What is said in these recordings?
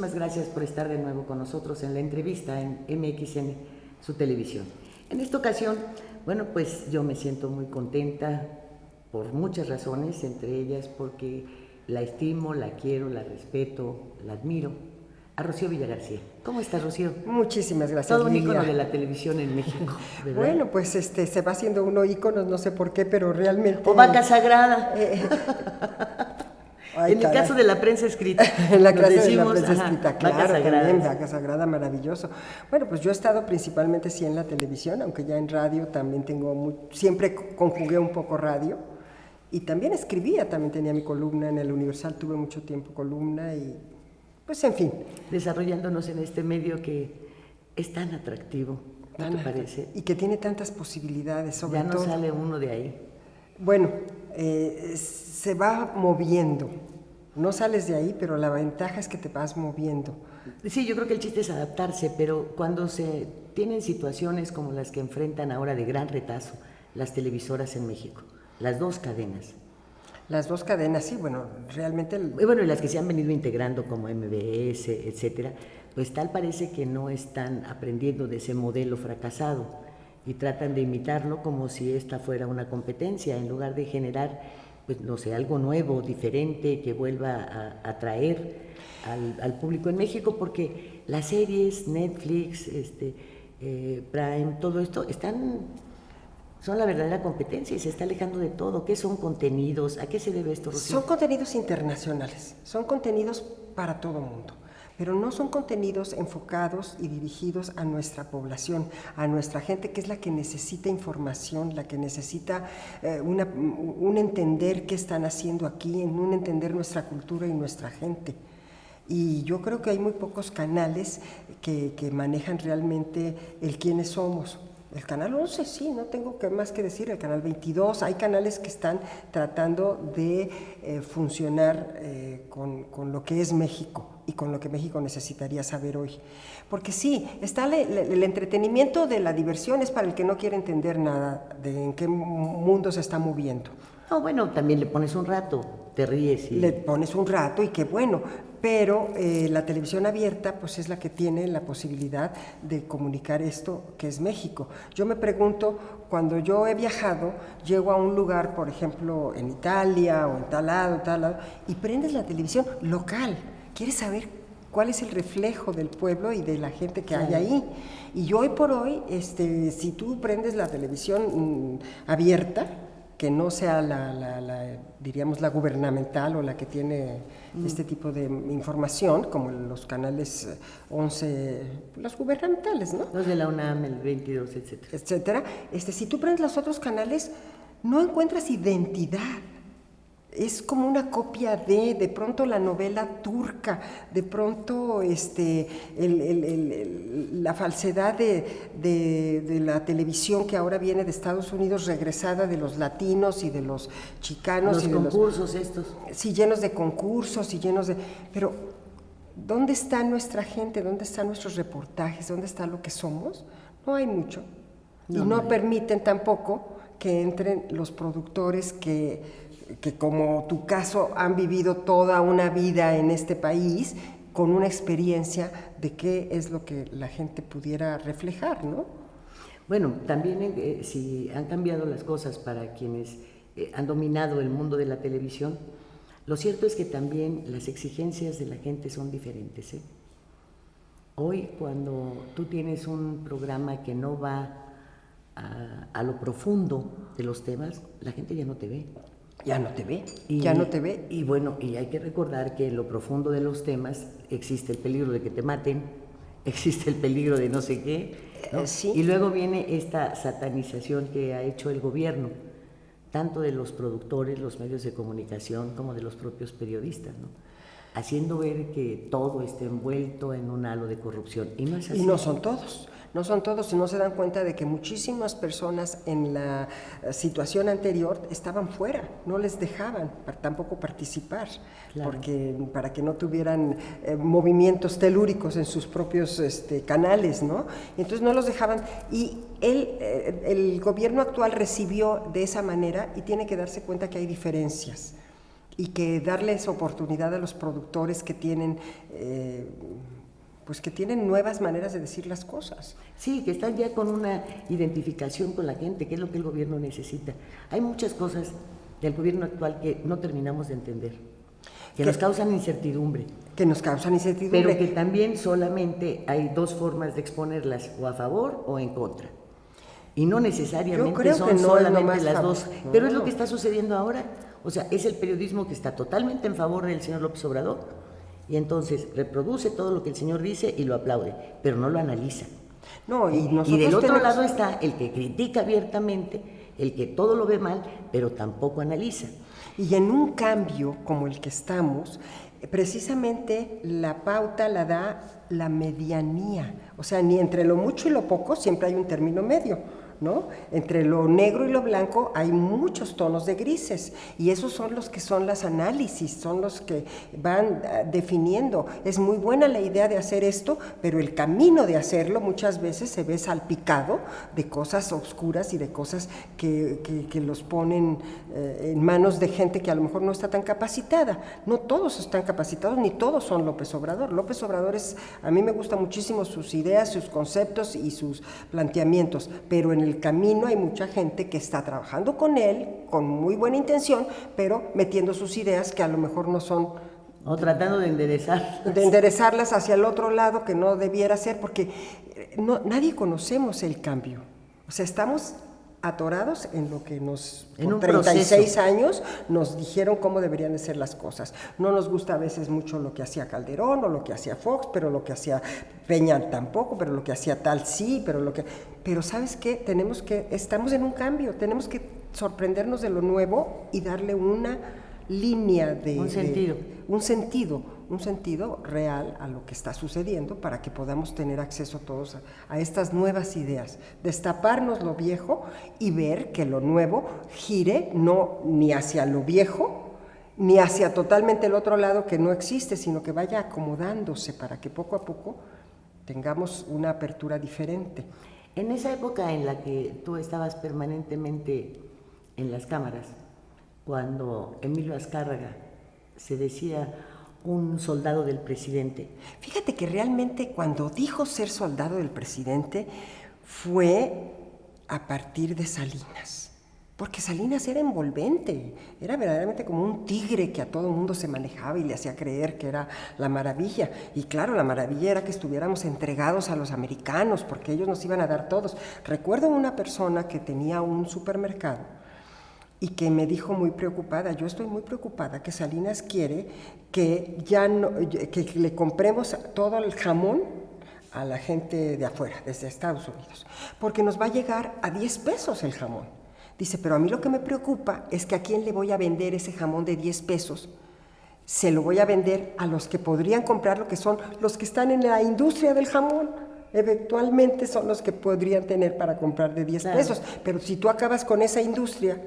muchísimas gracias por estar de nuevo con nosotros en la entrevista en MXN, su televisión. En esta ocasión, bueno, pues yo me siento muy contenta por muchas razones, entre ellas porque la estimo, la quiero, la respeto, la admiro. A Rocío Villagarcía. ¿Cómo estás, Rocío? Muchísimas gracias, Todo un Lilia. ícono de la televisión en México, ¿verdad? Bueno, pues se va haciendo uno íconos, no sé por qué, pero realmente... O vaca sagrada. Ay, en el caso de la prensa escrita. En la nos clase decimos, de la prensa escrita, claro, vaca sagrada. también, vaca sagrada, maravilloso. Bueno, pues yo he estado principalmente sí en la televisión, aunque ya en radio también siempre conjugué un poco radio, y también escribía, también tenía mi columna en el Universal, tuve mucho tiempo columna y... Pues en fin. Desarrollándonos en este medio que es tan atractivo, ¿no te parece? Y que tiene tantas posibilidades, sobre todo. Ya no sale uno de ahí. Bueno, se va moviendo. No sales de ahí, pero la ventaja es que te vas moviendo. Sí, yo creo que el chiste es adaptarse, pero cuando se tienen situaciones como las que enfrentan ahora de gran retazo las televisoras en México, las dos cadenas. Las dos cadenas, sí, bueno, realmente... Y bueno, y las que se han venido integrando como MBS, etcétera, pues tal parece que no están aprendiendo de ese modelo fracasado y tratan de imitarlo como si esta fuera una competencia, en lugar de generar, pues no sé, algo nuevo, diferente, que vuelva a atraer al público en México, porque las series, Netflix, Prime, todo esto, son la verdadera competencia y se está alejando de todo. ¿Qué son contenidos? ¿A qué se debe esto, Rocío? Son contenidos internacionales, son contenidos para todo mundo, pero no son contenidos enfocados y dirigidos a nuestra población, a nuestra gente, que es la que necesita información, la que necesita un entender qué están haciendo aquí, un entender nuestra cultura y nuestra gente. Y yo creo que hay muy pocos canales que manejan realmente el quiénes somos. El canal 11, sí, no tengo más que decir, el canal 22, hay canales que están tratando de funcionar con lo que es México y con lo que México necesitaría saber hoy. Porque sí, está el entretenimiento de la diversión es para el que no quiere entender nada de en qué mundo se está moviendo. No, bueno, también le pones un rato, te ríes y... Le pones un rato y qué bueno, pero la televisión abierta pues es la que tiene la posibilidad de comunicar esto que es México. Yo me pregunto, cuando yo he viajado, llego a un lugar, por ejemplo, en Italia o en tal lado, y prendes la televisión local, quieres saber cuál es el reflejo del pueblo y de la gente que hay ahí. Y hoy por hoy, si tú prendes la televisión abierta, que no sea diríamos la gubernamental o la que tiene este tipo de información, como los canales 11, los gubernamentales, ¿no? Los de la UNAM, el 22, etcétera. Etcétera. Si tú prendes los otros canales, no encuentras identidad. Es como una copia de pronto la novela turca, de pronto la falsedad de la televisión que ahora viene de Estados Unidos, regresada de los latinos y de los chicanos. Los concursos estos. Sí, llenos de concursos y llenos de... Pero, ¿dónde está nuestra gente? ¿Dónde están nuestros reportajes? ¿Dónde está lo que somos? No hay mucho. Y no permiten tampoco que entren los productores que como tu caso han vivido toda una vida en este país con una experiencia de qué es lo que la gente pudiera reflejar, ¿no? Bueno, también si han cambiado las cosas para quienes han dominado el mundo de la televisión, lo cierto es que también las exigencias de la gente son diferentes, ¿eh? Hoy, cuando tú tienes un programa que no va a lo profundo de los temas, la gente ya no te ve. Ya no te ve, Y bueno, y hay que recordar que en lo profundo de los temas existe el peligro de que te maten, existe el peligro de no sé qué, ¿no? Sí. Y luego viene esta satanización que ha hecho el gobierno, tanto de los productores, los medios de comunicación, como de los propios periodistas, ¿no? Haciendo ver que todo está envuelto en un halo de corrupción. Y no es así. Y no son todos. No son todos y no se dan cuenta de que muchísimas personas en la situación anterior estaban fuera, no les dejaban tampoco participar, claro. Porque para que no tuvieran movimientos telúricos en sus propios canales, ¿no? Entonces no los dejaban y el gobierno actual recibió de esa manera y tiene que darse cuenta que hay diferencias. y que darles oportunidad a los productores que tienen, pues que tienen nuevas maneras de decir las cosas. Sí, que están ya con una identificación con la gente, que es lo que el gobierno necesita. Hay muchas cosas del gobierno actual que no terminamos de entender, que nos causan incertidumbre. Que nos causan incertidumbre. Pero que también solamente hay dos formas de exponerlas, o a favor o en contra. Y no necesariamente son solamente las dos. Pero es lo que está sucediendo ahora. O sea, es el periodismo que está totalmente en favor del señor López Obrador, y entonces reproduce todo lo que el señor dice y lo aplaude, pero no lo analiza. No, y del otro lado está el que critica abiertamente, el que todo lo ve mal, pero tampoco analiza. Y en un cambio como el que estamos, precisamente la pauta la da la medianía. O sea, ni entre lo mucho y lo poco siempre hay un término medio, ¿no? Entre lo negro y lo blanco hay muchos tonos de grises, y esos son los que son los análisis, son los que van definiendo. Es muy buena la idea de hacer esto, pero el camino de hacerlo muchas veces se ve salpicado de cosas oscuras y de cosas que los ponen en manos de gente que a lo mejor no está tan capacitada. No todos están capacitados, ni todos son López Obrador. López Obrador a mí me gustan muchísimo sus ideas, sus conceptos y sus planteamientos, pero en el camino hay mucha gente que está trabajando con él con muy buena intención, pero metiendo sus ideas que a lo mejor no son, o tratando de enderezarlas hacia el otro lado, que no debiera ser, porque nadie conocemos el cambio. O sea, estamos atorados en lo que por 36 años nos dijeron cómo deberían de ser las cosas. No nos gusta a veces mucho lo que hacía Calderón o lo que hacía Fox, pero lo que hacía Peña tampoco, pero lo que hacía tal sí, pero ¿sabes qué? Estamos en un cambio, tenemos que sorprendernos de lo nuevo y darle una línea un sentido real a lo que está sucediendo, para que podamos tener acceso todos a estas nuevas ideas, destaparnos lo viejo y ver que lo nuevo gire no ni hacia lo viejo ni hacia totalmente el otro lado que no existe, sino que vaya acomodándose para que poco a poco tengamos una apertura diferente. En esa época en la que tú estabas permanentemente en las cámaras, cuando Emilio Azcárraga se decía un soldado del presidente. Fíjate que realmente cuando dijo ser soldado del presidente fue a partir de Salinas, porque Salinas era envolvente, era verdaderamente como un tigre que a todo el mundo se manejaba y le hacía creer que era la maravilla. Y claro, la maravilla era que estuviéramos entregados a los americanos, porque ellos nos iban a dar todos. Recuerdo una persona que tenía un supermercado y que me dijo muy preocupada: yo estoy muy preocupada que Salinas quiere que que le compremos todo el jamón a la gente de afuera, desde Estados Unidos, porque nos va a llegar a 10 pesos el jamón. Dice, pero a mí lo que me preocupa es que a quién le voy a vender ese jamón de 10 pesos. Se lo voy a vender a los que podrían comprarlo, que son los que están en la industria del jamón. Eventualmente son los que podrían tener para comprar de 10 pesos. Pero si tú acabas con esa industria,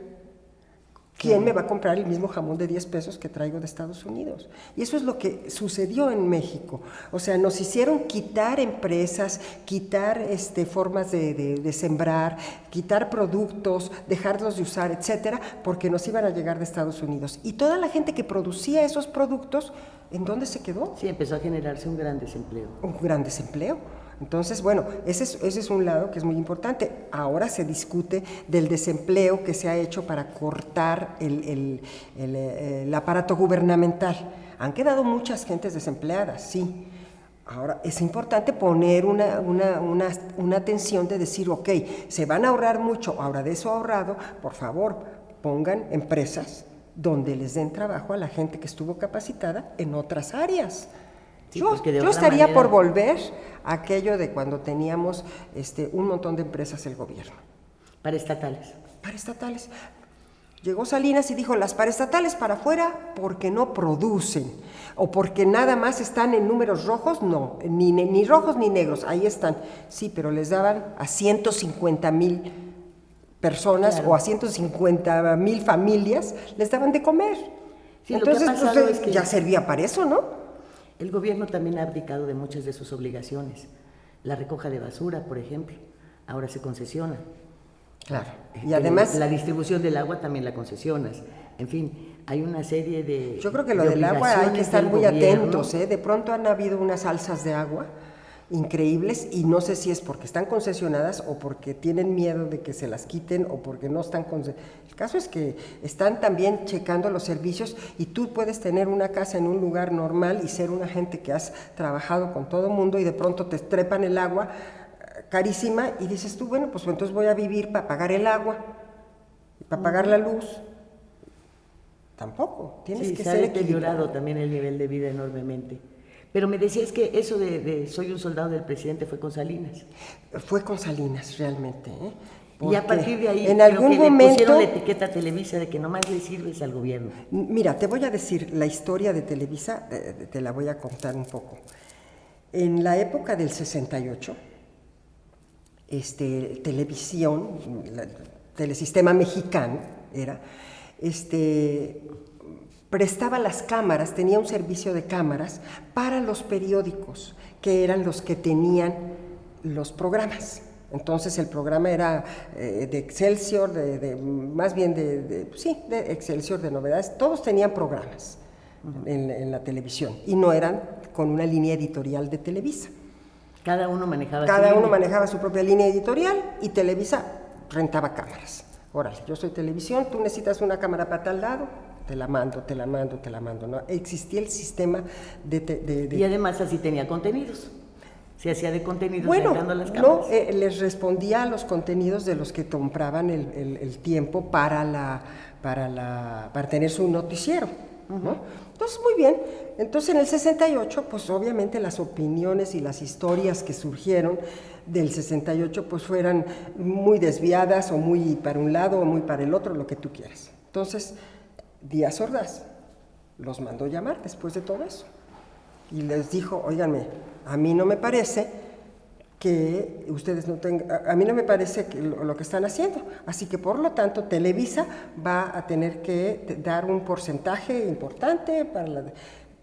¿quién me va a comprar el mismo jamón de 10 pesos que traigo de Estados Unidos? Y eso es lo que sucedió en México. O sea, nos hicieron quitar empresas, quitar formas de sembrar, quitar productos, dejarlos de usar, etcétera, porque nos iban a llegar de Estados Unidos. Y toda la gente que producía esos productos, ¿en dónde se quedó? Sí, empezó a generarse un gran desempleo. Un gran desempleo. Entonces, bueno, ese es un lado que es muy importante. Ahora se discute del desempleo que se ha hecho para cortar el aparato gubernamental. Han quedado muchas gentes desempleadas, sí. Ahora, es importante poner una atención de decir, ok, se van a ahorrar mucho. Ahora, de eso ahorrado, por favor, pongan empresas donde les den trabajo a la gente que estuvo capacitada en otras áreas. Sí, yo estaría por volver a aquello de cuando teníamos un montón de empresas el gobierno. Paraestatales. Paraestatales. Llegó Salinas y dijo, las paraestatales para afuera porque no producen, o porque nada más están en números rojos, no, ni rojos ni negros, ahí están. Sí, pero les daban a 150,000 personas, claro, o a 150,000 familias, les daban de comer. Sí, entonces, pues, es que ya servía para eso, ¿no? El gobierno también ha abdicado de muchas de sus obligaciones. La recoja de basura, por ejemplo, ahora se concesiona. Claro. Y además... La distribución del agua también la concesionas. En fin, hay una serie de... Yo creo que lo del agua hay que estar muy atentos, ¿eh? De pronto han habido unas alzas de agua increíbles y no sé si es porque están concesionadas o porque tienen miedo de que se las quiten o porque no están concesionadas. El caso es que están también checando los servicios y tú puedes tener una casa en un lugar normal y ser una gente que has trabajado con todo el mundo y de pronto te trepan el agua carísima y dices tú, bueno, pues entonces voy a vivir para pagar el agua, para pagar la luz. Tampoco, tienes que se ha ser deteriorado equilibrado. también el nivel de vida enormemente. Pero me decías que eso de soy un soldado del presidente fue con Salinas. Fue con Salinas, realmente. Y a partir de ahí en creo algún que le momento, pusieron la etiqueta a Televisa de que nomás le sirves al gobierno. Mira, te voy a decir la historia de Televisa, te la voy a contar un poco. En la época del 68, Televisión, Telesistema Mexicano, era, prestaba las cámaras, tenía un servicio de cámaras para los periódicos, que eran los que tenían los programas. Entonces el programa era de Excelsior, más bien de Excelsior, de novedades, todos tenían programas en la televisión y no eran con una línea editorial de Televisa. Cada uno manejaba manejaba su propia línea editorial y Televisa rentaba cámaras. Órale, yo soy televisión, tú necesitas una cámara para tal lado, te la mando, ¿no? Existía el sistema de... Y además así tenía contenidos. Se hacía de contenidos rentando las cámaras. No, les respondía a los contenidos de los que compraban el tiempo para tener su noticiero, ¿no? Entonces, muy bien. Entonces, en el 68, pues obviamente las opiniones y las historias que surgieron del 68, pues fueran muy desviadas o muy para un lado o muy para el otro, lo que tú quieras. Entonces, Díaz Ordaz los mandó llamar después de todo eso y les dijo, óiganme, a mí no me parece que ustedes no tengan, a mí no me parece que lo que están haciendo, así que por lo tanto Televisa va a tener que dar un porcentaje importante para la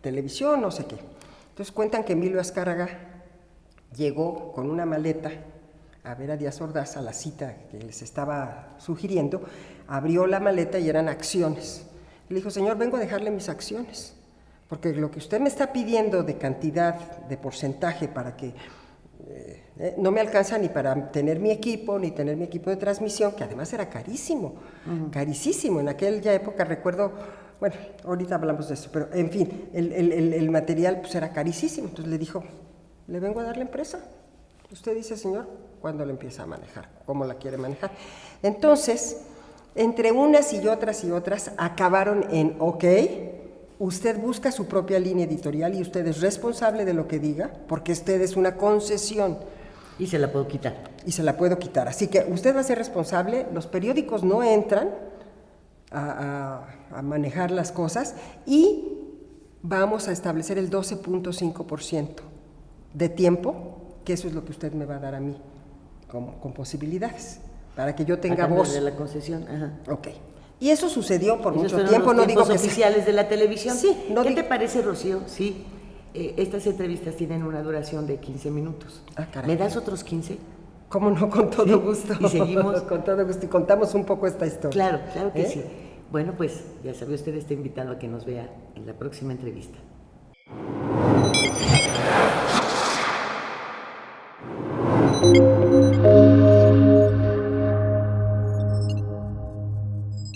televisión, no sé qué. Entonces cuentan que Emilio Azcárraga llegó con una maleta a ver a Díaz Ordaz a la cita que les estaba sugiriendo, abrió la maleta y eran acciones. Le dijo, señor, vengo a dejarle mis acciones, porque lo que usted me está pidiendo de cantidad, de porcentaje para que no me alcanza ni para tener mi equipo, ni tener mi equipo de transmisión, que además era carísimo, carísimo. En aquella época recuerdo, bueno, ahorita hablamos de eso, pero en fin, el material pues era carísimo. Entonces le dijo, le vengo a dar la empresa. Usted dice, señor, ¿cuándo la empieza a manejar? ¿Cómo la quiere manejar? Entonces, entre unas y otras acabaron en, ok, usted busca su propia línea editorial y usted es responsable de lo que diga, porque usted es una concesión. Y se la puedo quitar. Y se la puedo quitar. Así que usted va a ser responsable, los periódicos no entran a manejar las cosas y vamos a establecer el 12.5% de tiempo, que eso es lo que usted me va a dar a mí con posibilidades, para que yo tenga voz. De la concesión, ajá. Ok. Y eso sucedió por mucho fueron tiempo, los no digo que oficiales de la televisión. Sí, ¿Qué te parece, Rocío? Sí, estas entrevistas tienen una duración de 15 minutos. Ah, caray. ¿Me das otros 15? ¿Cómo no? Con todo gusto. Y seguimos. Con todo gusto. Y contamos un poco esta historia. Claro, claro que sí. Bueno, pues ya sabe, usted está invitado a que nos vea en la próxima entrevista.